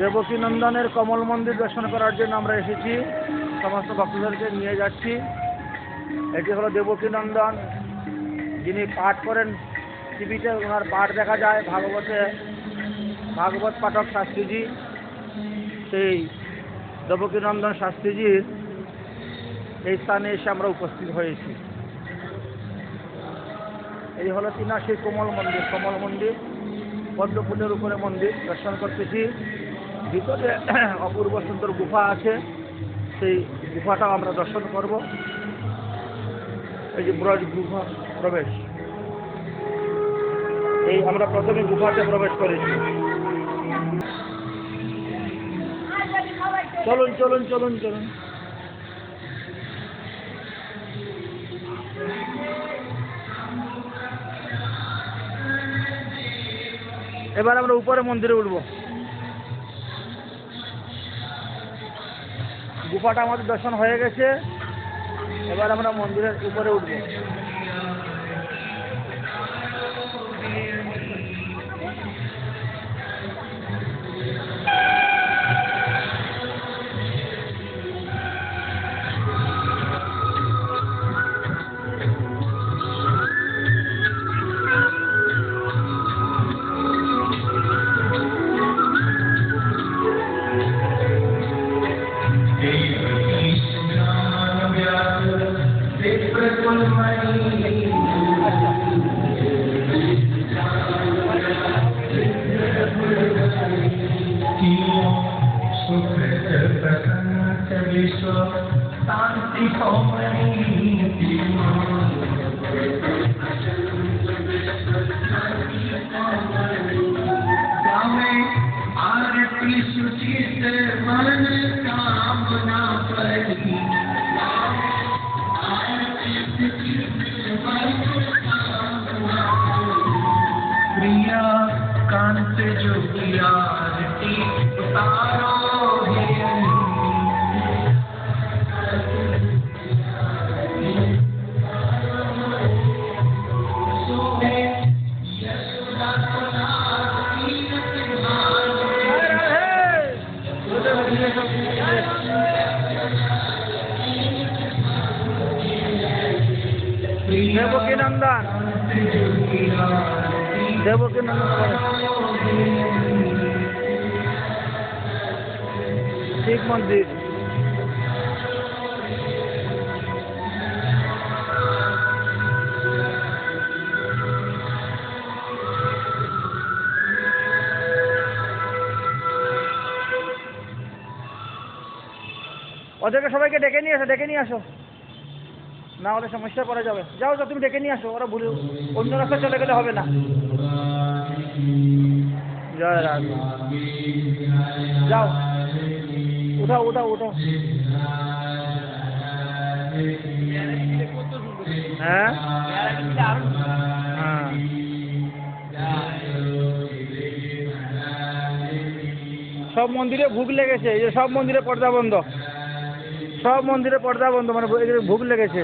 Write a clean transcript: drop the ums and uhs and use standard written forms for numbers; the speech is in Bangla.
দেবকীনন্দনের কমল মন্দির দর্শন করার জন্য আমরা এসেছি, সমস্ত ভক্তদেরকে নিয়ে যাচ্ছি। এটি হলো দেবকীনন্দন, যিনি পাঠ করেন টিভিতে, ওনার পাঠ দেখা যায় ভাগবত পাঠক শাস্ত্রীজি। সেই দেবকীনন্দন শাস্ত্রীজির এই স্থানে এসে আমরা উপস্থিত হয়েছি। এই হলো কিনা সেই কমল মন্দির, পদ্ম ফুলের উপরে মন্দির দর্শন করতেছি। ভিতরে অপূর্ব সুন্দর গুফা আছে, সেই গুফাটাও আমরা দর্শন করব। এই যে ব্রজ গুফা প্রবেশ, এই আমরা প্রথমে গুফাতে প্রবেশ করেছি। চলুন চলুন চলুন চলুন। এবার আমরা উপরে মন্দিরে উঠব। গুফাটা আমাদের দর্শন হয়ে গেছে, এবার আমরা মন্দিরের উপরে উঠব। प्रिया कांत जो आरती उतारो দেবকীনন্দন শিব মন্দির। ওদেরকে সবাইকে ডেকে নিয়ে আসো, না হলে সমস্যা পড়ে যাবে। যাও তুমি ডেকে নিয়ে আসো, ওরা ভুলে অন্য রাস্তা চলে গেলে হবে না। জয় রাধ, যাও উঠাও। হ্যাঁ সব মন্দিরে ভোগ লেগেছে, এই যে সব মন্দিরে পর্দা বন্ধ, মানে ভোগ লেগেছে।